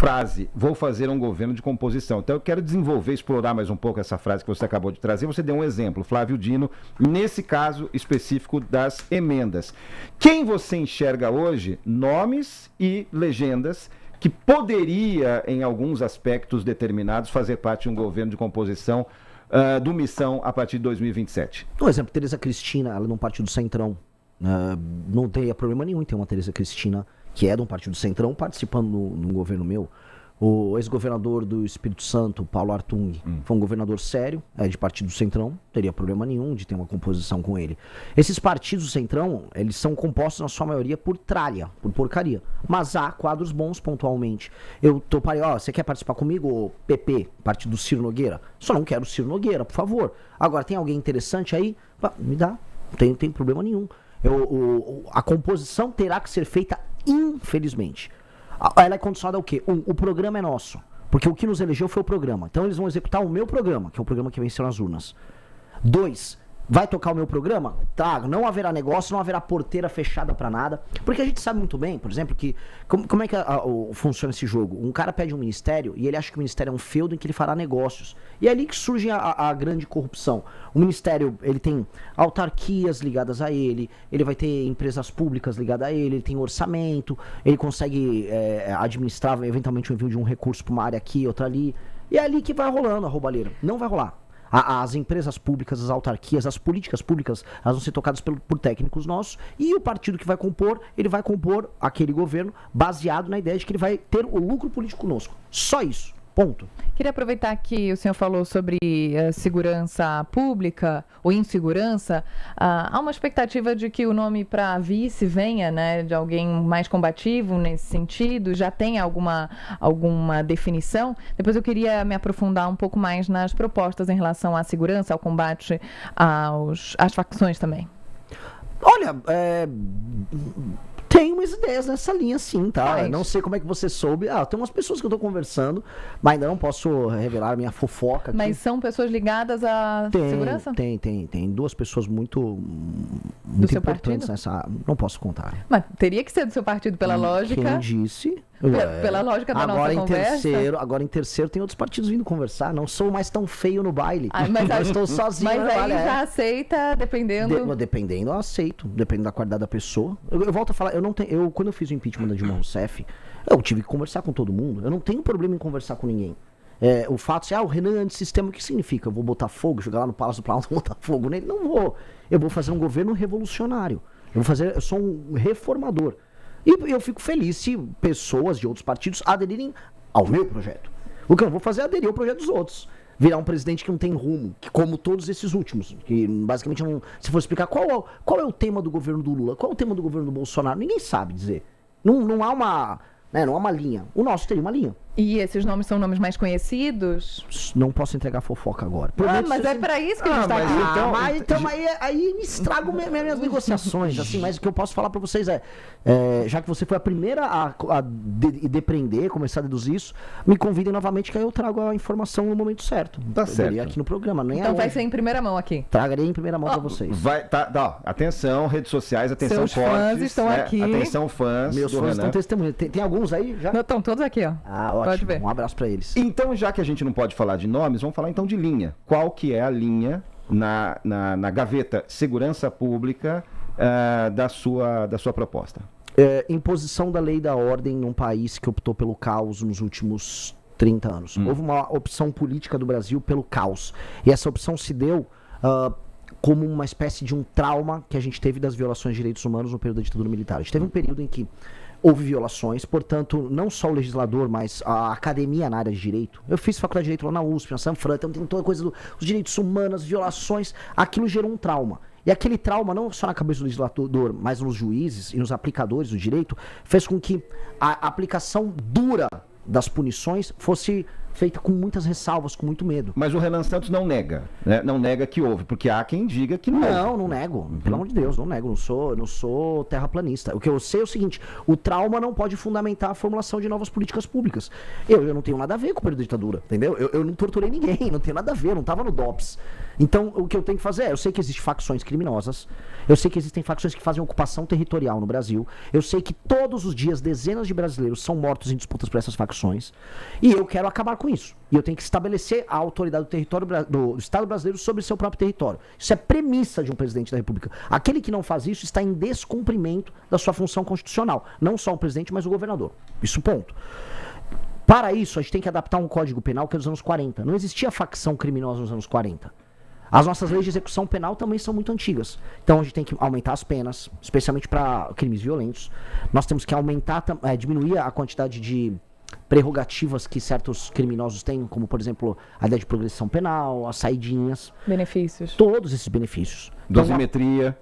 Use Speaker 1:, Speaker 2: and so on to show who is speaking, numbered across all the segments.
Speaker 1: frase, vou fazer um governo de composição. Então eu quero desenvolver, explorar mais um pouco essa frase que você acabou de trazer. Você deu um exemplo, Flávio Dino, nesse caso específico das emendas. Quem você enxerga hoje, nomes e legendas, que poderia, em alguns aspectos determinados, fazer parte de um governo de composição do Missão a partir de 2027?
Speaker 2: Por exemplo, Tereza Cristina, ela é de um partido do Centrão. Não teria problema nenhum em ter uma Tereza Cristina, que é de um partido do Centrão, participando num governo meu. O ex-governador do Espírito Santo, Paulo Artung, foi um governador sério, de partido do Centrão, não teria problema nenhum de ter uma composição com ele. Esses partidos do Centrão, eles são compostos na sua maioria por tralha, por porcaria. Mas há quadros bons pontualmente. Eu toparia, você quer participar comigo, PP, partido do Ciro Nogueira? Só não quero o Ciro Nogueira, por favor. Agora, tem alguém interessante aí? Me dá, não tem problema nenhum. A composição terá que ser feita, infelizmente. Ela é condicionada ao quê? O programa é nosso. Porque o que nos elegeu foi o programa. Então eles vão executar o meu programa, que é o programa que venceu nas urnas. 2, vai tocar o meu programa? Tá, não haverá negócio, não haverá porteira fechada pra nada. Porque a gente sabe muito bem, por exemplo, que como é que funciona esse jogo? Um cara pede um ministério e ele acha que o ministério é um feudo em que ele fará negócios. E é ali que surge a grande corrupção. O ministério, ele tem autarquias ligadas a ele vai ter empresas públicas ligadas a ele tem orçamento, ele consegue administrar eventualmente o envio de um recurso para uma área aqui, outra ali. E é ali que vai rolando a roubalheira. Não vai rolar. As empresas públicas, as autarquias, as políticas públicas, elas vão ser tocadas por técnicos nossos, e o partido que vai compor, ele vai compor aquele governo baseado na ideia de que ele vai ter o lucro político conosco. Só isso. Ponto.
Speaker 3: Queria aproveitar que o senhor falou sobre segurança pública ou insegurança. Há uma expectativa de que o nome para vice venha, né, de alguém mais combativo nesse sentido? Já tem alguma definição? Depois eu queria me aprofundar um pouco mais nas propostas em relação à segurança, ao combate às facções também.
Speaker 2: Olha, tem umas ideias nessa linha, sim, tá? Não sei como é que você soube. Tem umas pessoas que eu tô conversando, mas ainda não posso revelar a minha fofoca aqui.
Speaker 3: Mas são pessoas ligadas à segurança?
Speaker 2: Tem 2 pessoas muito
Speaker 3: seu
Speaker 2: importantes
Speaker 3: partido?
Speaker 2: nessa... Não posso contar.
Speaker 3: Mas teria que ser do seu partido pela lógica.
Speaker 2: Quem disse?
Speaker 3: Pela lógica da nossa conversa.
Speaker 2: Agora em terceiro tem outros partidos vindo conversar. Não sou mais tão feio no baile.
Speaker 3: Mas
Speaker 2: eu estou sozinho
Speaker 3: no
Speaker 2: baile.
Speaker 3: Mas aí já aceita, dependendo...
Speaker 2: Dependendo, eu aceito. Dependendo da qualidade da pessoa. Eu volto a falar, quando eu fiz o impeachment da Dilma Rousseff, eu tive que conversar com todo mundo. Eu não tenho problema em conversar com ninguém. O fato o Renan é antissistema, o que significa? Eu vou botar fogo, jogar lá no Palácio do Planalto, botar fogo nele? Não vou. Eu vou fazer um governo revolucionário. Eu sou um reformador. E eu fico feliz se pessoas de outros partidos aderirem ao meu projeto. O que eu vou fazer é aderir ao projeto dos outros. Virar um presidente que não tem rumo, que como todos esses últimos. Que basicamente, se for explicar qual é o tema do governo do Lula, qual é o tema do governo do Bolsonaro, ninguém sabe dizer. Não há uma linha. O nosso teria uma linha.
Speaker 3: E esses nomes são nomes mais conhecidos?
Speaker 2: Não posso entregar fofoca agora.
Speaker 3: Mas é para isso que a gente está aqui.
Speaker 2: Então aí me estrago minhas negociações. Assim, mas o que eu posso falar para vocês já que você foi a primeira a depreender, começar a deduzir isso, me convidem novamente que aí eu trago a informação no momento certo.
Speaker 1: Tá certo.
Speaker 2: Aqui no programa.
Speaker 3: Então vai ser em primeira mão aqui.
Speaker 2: Tragarei em primeira mão para vocês.
Speaker 1: Atenção, redes sociais, atenção,
Speaker 3: seus fãs estão aqui.
Speaker 1: Atenção, fãs.
Speaker 2: Meus fãs estão testemunhando. Tem alguns aí já?
Speaker 3: Não, estão todos aqui, ó.
Speaker 2: Ótimo.
Speaker 3: Pode ver.
Speaker 2: Um abraço para eles.
Speaker 1: Então, já que a gente não pode falar de nomes, vamos falar então de linha. Qual que é a linha na gaveta segurança pública da sua proposta?
Speaker 2: Imposição da lei e da ordem num país que optou pelo caos nos últimos 30 anos. Houve uma opção política do Brasil pelo caos. E essa opção se deu como uma espécie de um trauma que a gente teve das violações de direitos humanos no período da ditadura militar. A gente teve um período em que houve violações, portanto, não só o legislador, mas a academia na área de direito. Eu fiz faculdade de direito lá na USP, na Sanfran, então tem toda a coisa dos direitos humanos, violações, aquilo gerou um trauma. E aquele trauma, não só na cabeça do legislador, mas nos juízes e nos aplicadores do direito, fez com que a aplicação dura das punições fosse feita com muitas ressalvas, com muito medo.
Speaker 1: Mas o Renan Santos não nega, né? Não nega que houve, porque há quem diga que não houve.
Speaker 2: Não nego. Pelo amor de Deus, não nego. Não sou terraplanista. O que eu sei é o seguinte, o trauma não pode fundamentar a formulação de novas políticas públicas. Eu não tenho nada a ver com o período da ditadura, entendeu? Eu não torturei ninguém, não tenho nada a ver, eu não tava no DOPS. Então, o que eu tenho que fazer eu sei que existem facções criminosas, eu sei que existem facções que fazem ocupação territorial no Brasil, eu sei que todos os dias dezenas de brasileiros são mortos em disputas por essas facções, e eu quero acabar com isso. E eu tenho que estabelecer a autoridade do território do Estado brasileiro sobre seu próprio território. Isso é premissa de um presidente da República. Aquele que não faz isso está em descumprimento da sua função constitucional. Não só o presidente, mas o governador. Isso, ponto. Para isso, a gente tem que adaptar um código penal que é dos anos 40. Não existia facção criminosa nos anos 40. As nossas leis de execução penal também são muito antigas. Então a gente tem que aumentar as penas, especialmente para crimes violentos. Nós temos que diminuir a quantidade de prerrogativas que certos criminosos têm, como por exemplo a ideia de progressão penal, as saidinhas.
Speaker 3: Benefícios.
Speaker 2: Todos esses benefícios.
Speaker 1: Dosimetria.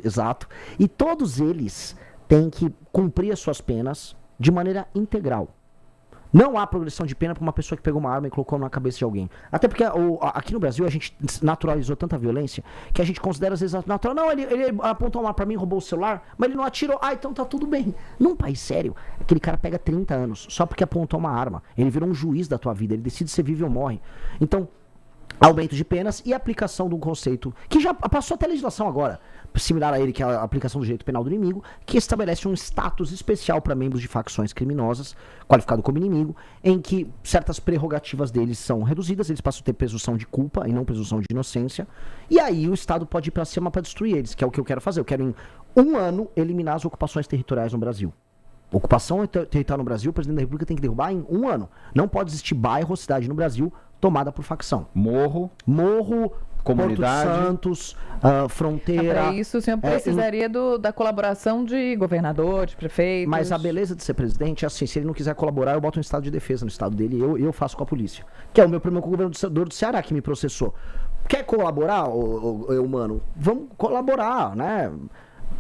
Speaker 2: Exato. E todos eles têm que cumprir as suas penas de maneira integral. Não há progressão de pena para uma pessoa que pegou uma arma e colocou na cabeça de alguém. Até porque aqui no Brasil a gente naturalizou tanta violência que a gente considera às vezes natural. Não, ele apontou uma arma para mim, roubou o celular, mas ele não atirou. Ah, então tá tudo bem. Num país sério, aquele cara pega 30 anos só porque apontou uma arma. Ele virou um juiz da tua vida, ele decide se vive ou morre. Então, aumento de penas e aplicação de um conceito que já passou até a legislação agora, similar a ele, que é a aplicação do direito penal do inimigo, que estabelece um status especial para membros de facções criminosas, qualificado como inimigo, em que certas prerrogativas deles são reduzidas, eles passam a ter presunção de culpa e não presunção de inocência, e aí o Estado pode ir para cima para destruir eles, que é o que eu quero fazer. Eu quero em 1 ano eliminar as ocupações territoriais no Brasil. Ocupação territorial no Brasil, o presidente da República tem que derrubar em 1 ano. Não pode existir bairro ou cidade no Brasil tomada por facção.
Speaker 1: Morro, comunidade.
Speaker 2: Porto Santos, fronteira.
Speaker 3: Para isso o senhor precisaria da colaboração de governadores, prefeitos.
Speaker 2: Mas a beleza de ser presidente é assim, se ele não quiser colaborar, eu boto um estado de defesa no estado dele e eu faço com a polícia. Que é o meu problema com o governador do Ceará, que me processou. Quer colaborar, mano? Vamos colaborar, né?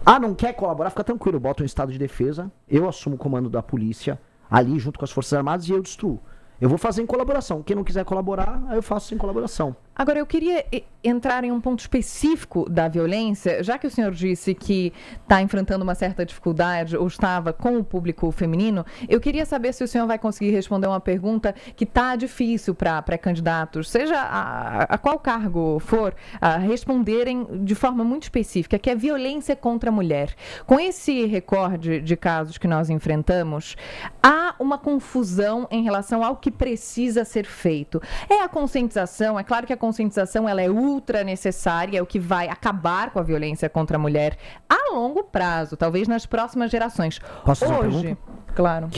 Speaker 2: Ah, não quer colaborar? Fica tranquilo, eu boto um estado de defesa, eu assumo o comando da polícia ali junto com as Forças Armadas e eu destruo. Eu vou fazer em colaboração. Quem não quiser colaborar, aí eu faço em colaboração.
Speaker 3: Agora, eu queria entrar em um ponto específico da violência, já que o senhor disse que está enfrentando uma certa dificuldade ou estava com o público feminino, eu queria saber se o senhor vai conseguir responder uma pergunta que está difícil para pré-candidatos, seja a qual cargo for, responderem de forma muito específica, que é violência contra a mulher. Com esse recorde de casos que nós enfrentamos, há uma confusão em relação ao que precisa ser feito. É a conscientização, é claro que a conscientização ela é ultra necessária, é o que vai acabar com a violência contra a mulher a longo prazo, talvez nas próximas gerações.
Speaker 2: Posso fazer uma
Speaker 3: Hoje,
Speaker 2: pergunta?
Speaker 3: Claro.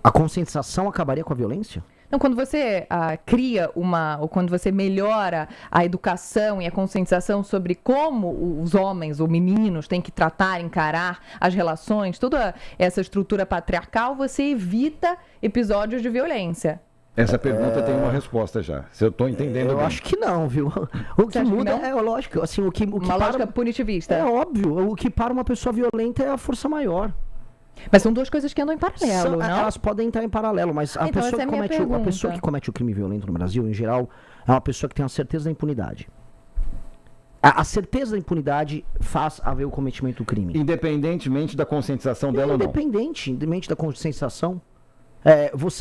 Speaker 2: A conscientização acabaria com a violência?
Speaker 3: Então, quando você cria ou quando você melhora a educação e a conscientização sobre como os homens ou meninos têm que tratar, encarar as relações, toda essa estrutura patriarcal, você evita episódios de violência.
Speaker 1: Essa pergunta tem uma resposta já. Se eu estou entendendo
Speaker 2: Eu
Speaker 1: bem.
Speaker 2: acho que não, viu? O que muda é lógico, assim, o que
Speaker 3: uma lógica punitivista.
Speaker 2: É óbvio, o que para uma pessoa violenta é a força maior.
Speaker 3: Mas são duas coisas que andam em paralelo, não?
Speaker 2: Elas podem entrar em paralelo, mas a pessoa que comete o crime violento no Brasil, em geral, é uma pessoa que tem a certeza da impunidade. A certeza da impunidade faz haver o cometimento do crime.
Speaker 1: Independentemente da conscientização dela ou não.
Speaker 2: Independente da conscientização.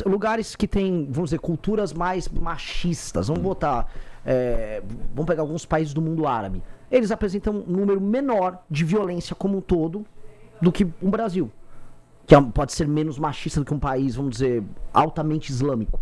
Speaker 2: Lugares que têm, vamos dizer, culturas mais machistas, vamos pegar alguns países do mundo árabe. Eles apresentam um número menor de violência como um todo do que o Brasil. Que pode ser menos machista do que um país, vamos dizer, altamente islâmico.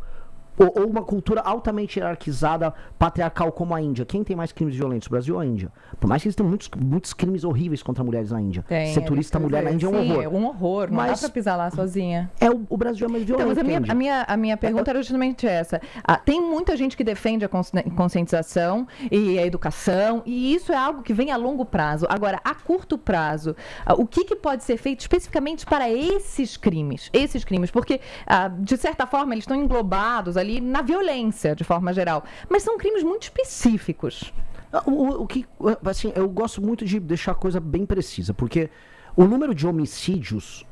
Speaker 2: Ou uma cultura altamente hierarquizada, patriarcal como a Índia. Quem tem mais crimes violentos, o Brasil ou a Índia? Por mais que eles tenham muitos crimes horríveis contra mulheres na Índia. Ser turista mulher na Índia é um horror.
Speaker 3: É um horror, não dá pra pisar lá sozinha.
Speaker 2: O Brasil é mais violento.
Speaker 3: Então, mas a minha pergunta era justamente essa. Tem muita gente que defende a conscientização e a educação, e isso é algo que vem a longo prazo. Agora, a curto prazo, o que pode ser feito especificamente para esses crimes? Porque, de certa forma, eles estão englobados ali na violência, de forma geral. Mas são crimes muito específicos.
Speaker 2: Eu gosto muito de deixar a coisa bem precisa, porque o número de homicídios,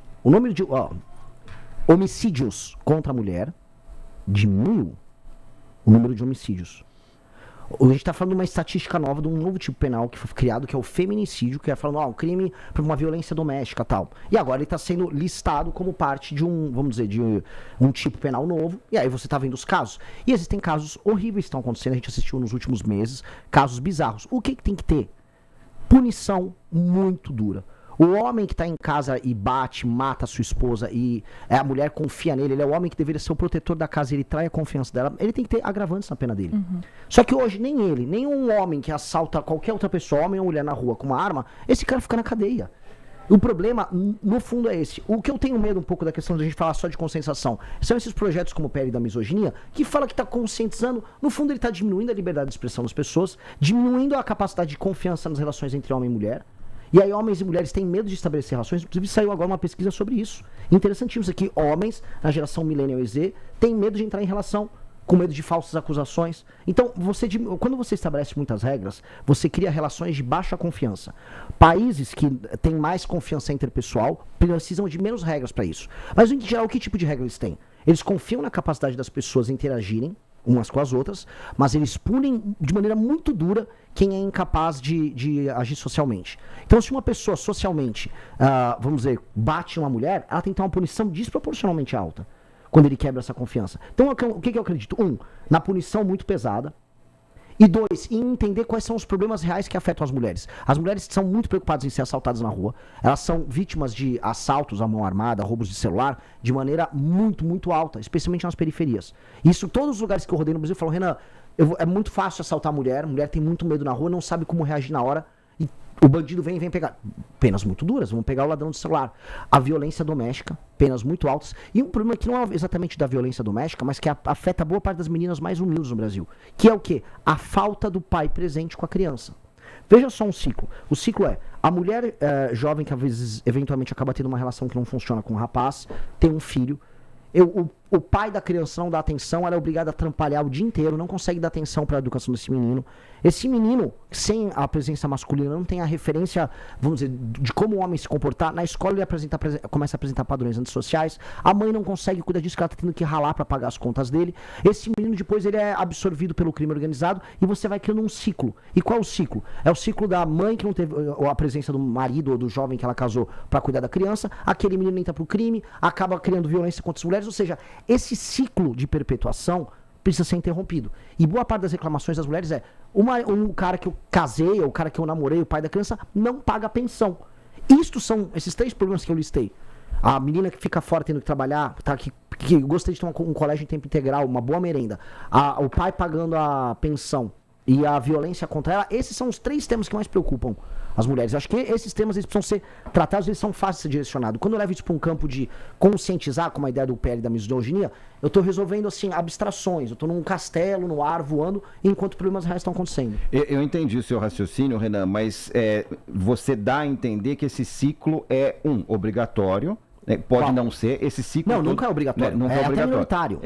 Speaker 2: homicídios contra a mulher diminuiu o número de homicídios. A gente está falando de uma estatística nova, de um novo tipo penal que foi criado, que é o feminicídio, que é falando, um crime por uma violência doméstica e tal. E agora ele está sendo listado como parte de um, vamos dizer, de um tipo penal novo, e aí você está vendo os casos. E existem casos horríveis que estão acontecendo, a gente assistiu nos últimos meses, casos bizarros. O que tem que ter? Punição muito dura. O homem que está em casa e bate, mata a sua esposa e a mulher confia nele, ele é o homem que deveria ser o protetor da casa, ele trai a confiança dela, ele tem que ter agravantes na pena dele. Só que hoje nem ele, nem um homem que assalta qualquer outra pessoa, homem ou mulher na rua com uma arma, esse cara fica na cadeia. O problema, no fundo, é esse. O que eu tenho medo um pouco da questão de a gente falar só de conscientização são esses projetos como o PL da misoginia, que fala que está conscientizando, no fundo ele está diminuindo a liberdade de expressão das pessoas, diminuindo a capacidade de confiança nas relações entre homem e mulher. E aí homens e mulheres têm medo de estabelecer relações, inclusive saiu agora uma pesquisa sobre isso. Interessantíssimo isso aqui, homens, na geração Millennial e Z, têm medo de entrar em relação, com medo de falsas acusações. Então, quando você estabelece muitas regras, você cria relações de baixa confiança. Países que têm mais confiança interpessoal precisam de menos regras para isso. Mas, em geral, que tipo de regra eles têm? Eles confiam na capacidade das pessoas interagirem umas com as outras, mas eles punem de maneira muito dura quem é incapaz de agir socialmente. Então, se uma pessoa socialmente, vamos dizer, bate uma mulher, ela tem que ter uma punição desproporcionalmente alta quando ele quebra essa confiança. Então, o que eu acredito? Na punição muito pesada. E 2, em entender quais são os problemas reais que afetam as mulheres. As mulheres são muito preocupadas em ser assaltadas na rua. Elas são vítimas de assaltos à mão armada, roubos de celular, de maneira muito, muito alta, especialmente nas periferias. Isso, todos os lugares que eu rodei no Brasil, falam, Renan, é muito fácil assaltar a mulher tem muito medo na rua, não sabe como reagir na hora. E o bandido vem pegar. Penas muito duras, vão pegar o ladrão de celular. A violência doméstica, penas muito altas. E um problema que não é exatamente da violência doméstica, mas que afeta boa parte das meninas mais humildes no Brasil. Que é o quê? A falta do pai presente com a criança. Veja só um ciclo. O ciclo é, a mulher jovem que às vezes, eventualmente, acaba tendo uma relação que não funciona com o rapaz, tem um filho. O pai da criança não dá atenção, ela é obrigada a trampalhar o dia inteiro, não consegue dar atenção para a educação desse menino. Esse menino, sem a presença masculina, não tem a referência, vamos dizer, de como o homem se comportar. Na escola ele começa a apresentar padrões antissociais. A mãe não consegue cuidar disso, que ela está tendo que ralar para pagar as contas dele. Esse menino depois ele é absorvido pelo crime organizado e você vai criando um ciclo. E qual é o ciclo? É o ciclo da mãe que não teve a presença do marido ou do jovem que ela casou para cuidar da criança. Aquele menino entra pro crime, acaba criando violência contra as mulheres. Ou seja, esse ciclo de perpetuação precisa ser interrompido. E boa parte das reclamações das mulheres é um cara que eu casei, ou o cara que eu namorei, o pai da criança, não paga pensão. Isto são esses 3 problemas que eu listei. A menina que fica fora tendo que trabalhar, que gostaria de ter um colégio em tempo integral, uma boa merenda. O pai pagando a pensão e a violência contra ela, esses são os 3 temas que mais preocupam as mulheres. Eu acho que esses temas eles precisam ser tratados, eles são fáceis de ser direcionados. Quando eu levo isso para um campo de conscientizar, como a ideia do PL da misoginia, eu estou resolvendo assim abstrações, eu estou num castelo, no ar, voando, enquanto problemas reais estão acontecendo.
Speaker 1: Eu entendi o seu raciocínio, Renan, mas você dá a entender que esse ciclo é obrigatório. Pode não ser, esse ciclo...
Speaker 2: Não, nunca é obrigatório,
Speaker 1: não
Speaker 2: é até minoritário.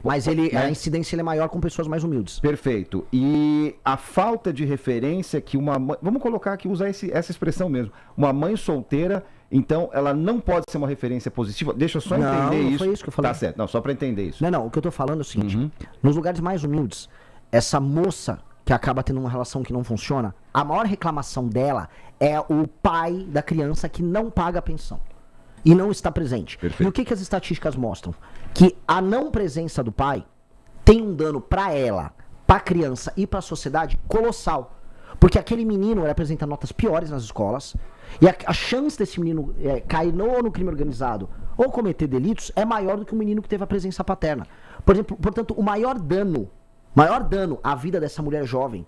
Speaker 2: Mas a incidência é maior com pessoas mais humildes.
Speaker 1: Perfeito. E a falta de referência que uma mãe... Vamos colocar aqui, usar essa expressão mesmo. Uma mãe solteira, então, ela não pode ser uma referência positiva. Deixa eu só entender isso.
Speaker 2: Não foi isso que eu falei.
Speaker 1: Tá certo, não, só para entender isso.
Speaker 2: Não, o que eu tô falando é o seguinte. Nos lugares mais humildes, essa moça que acaba tendo uma relação que não funciona, a maior reclamação dela é o pai da criança que não paga a pensão. E não está presente.
Speaker 1: Perfeito.
Speaker 2: E o que as estatísticas mostram? Que a não presença do pai tem um dano para ela, para a criança e para a sociedade colossal. Porque aquele menino apresenta notas piores nas escolas e a chance desse menino cair no crime organizado ou cometer delitos é maior do que o menino que teve a presença paterna. Por exemplo, portanto, o maior dano à vida dessa mulher jovem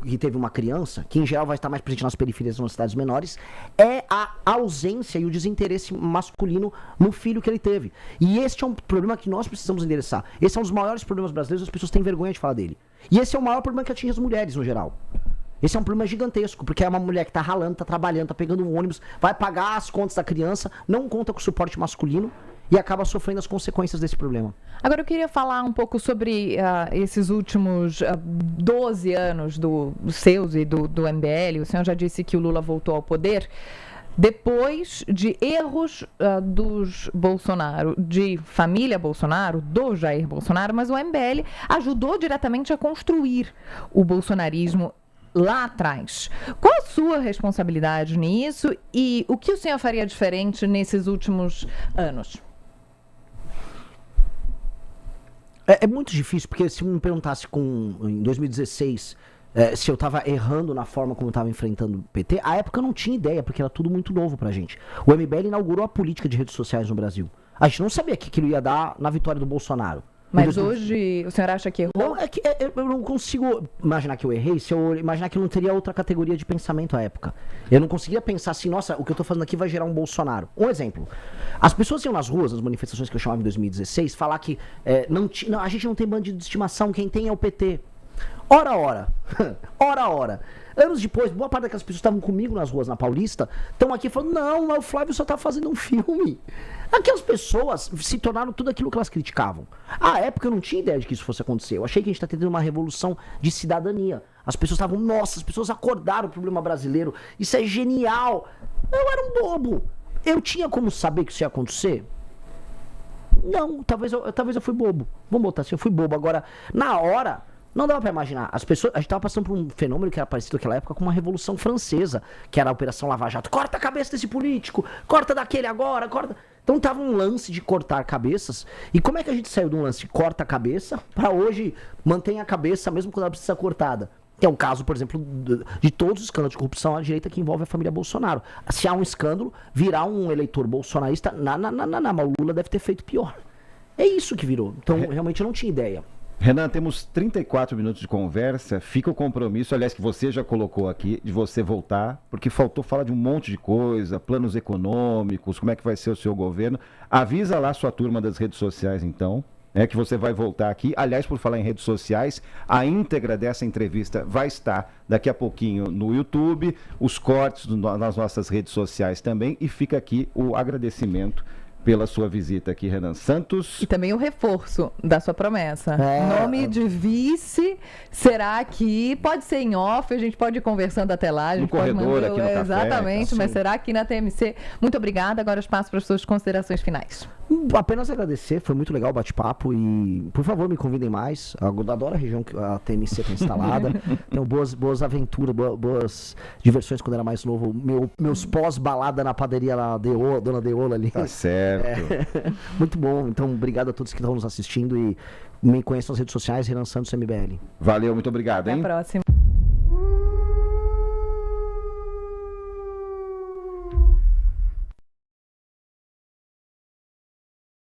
Speaker 2: que teve uma criança, que em geral vai estar mais presente nas periferias ou nas cidades menores, é a ausência e o desinteresse masculino no filho que ele teve. E este é um problema que nós precisamos endereçar. Esse é um dos maiores problemas brasileiros, as pessoas têm vergonha de falar dele. E esse é o maior problema que atinge as mulheres no geral. Esse é um problema gigantesco, porque é uma mulher que tá ralando, tá trabalhando, tá pegando um ônibus, vai pagar as contas da criança, não conta com o suporte masculino e acaba sofrendo as consequências desse problema.
Speaker 3: Agora eu queria falar um pouco sobre esses últimos 12 anos dos seus e do MBL. O senhor já disse que o Lula voltou ao poder. depois de erros dos Bolsonaro, de família Bolsonaro, do Jair Bolsonaro, mas o MBL ajudou diretamente a construir o bolsonarismo lá atrás. Qual a sua responsabilidade nisso e o que o senhor faria diferente nesses últimos anos?
Speaker 2: É muito difícil, porque se me perguntasse em 2016 se eu estava errando na forma como eu estava enfrentando o PT, à época eu não tinha ideia, porque era tudo muito novo pra gente. O MBL inaugurou a política de redes sociais no Brasil. A gente não sabia que aquilo ia dar na vitória do Bolsonaro.
Speaker 3: Mas hoje o senhor acha que errou?
Speaker 2: Não, eu não consigo imaginar que eu errei se eu imaginar que eu não teria outra categoria de pensamento à época. Eu não conseguia pensar assim, nossa, o que eu tô fazendo aqui vai gerar um Bolsonaro. Um exemplo. As pessoas iam nas ruas, nas manifestações que eu chamava em 2016, falar que a gente não tem bandido de estimação, quem tem é o PT. Ora. Anos depois, boa parte daquelas pessoas que estavam comigo nas ruas na Paulista estão aqui falando, não, o Flávio só tá fazendo um filme. Aquelas pessoas se tornaram tudo aquilo que elas criticavam. À época eu não tinha ideia de que isso fosse acontecer. Eu achei que a gente tá tendo uma revolução de cidadania. As pessoas estavam, nossa, as pessoas acordaram o problema brasileiro. Isso é genial. Eu era um bobo. Eu tinha como saber que isso ia acontecer? Não, talvez eu fui bobo. Vamos botar assim, eu fui bobo. Agora, na hora, não dava pra imaginar. As pessoas, a gente tava passando por um fenômeno que era parecido naquela época com uma Revolução Francesa, que era a Operação Lava Jato. Corta a cabeça desse político, corta daquele agora, corta. Então tava um lance de cortar cabeças. E como é que a gente saiu de um lance de corta a cabeça pra hoje mantém a cabeça mesmo quando ela precisa ser cortada? Que é o caso, por exemplo, de todos os escândalos de corrupção à direita que envolve a família Bolsonaro. Se há um escândalo, virar um eleitor bolsonarista, mas o Lula deve ter feito pior. É isso que virou. Então, realmente eu não tinha ideia.
Speaker 1: Renan, temos 34 minutos de conversa. Fica o compromisso, aliás, que você já colocou aqui, de você voltar, porque faltou falar de um monte de coisa, planos econômicos, como é que vai ser o seu governo. Avisa lá a sua turma das redes sociais, então, que você vai voltar aqui. Aliás, por falar em redes sociais, a íntegra dessa entrevista vai estar daqui a pouquinho no YouTube, os cortes nas nossas redes sociais também, e fica aqui o agradecimento pela sua visita aqui, Renan Santos.
Speaker 3: E também o reforço da sua promessa. Nome de vice será aqui, pode ser em off, a gente pode ir conversando até lá. A gente
Speaker 1: no corredor, aqui no café.
Speaker 3: Exatamente, mas será aqui na TMC. Muito obrigada, agora espaço para as suas considerações finais.
Speaker 2: Apenas agradecer, foi muito legal o bate-papo e, por favor, me convidem mais. Eu adoro a região que a TMC está instalada. Tenho boas aventuras, boas diversões quando era mais novo. Meus pós-balada na padaria lá, Dona Deola ali.
Speaker 1: Tá certo.
Speaker 2: Muito bom. Então, obrigado a todos que estão nos assistindo e me conheçam nas redes sociais, Renan Santos MBL.
Speaker 1: Valeu, muito obrigado, hein?
Speaker 3: Até a próxima.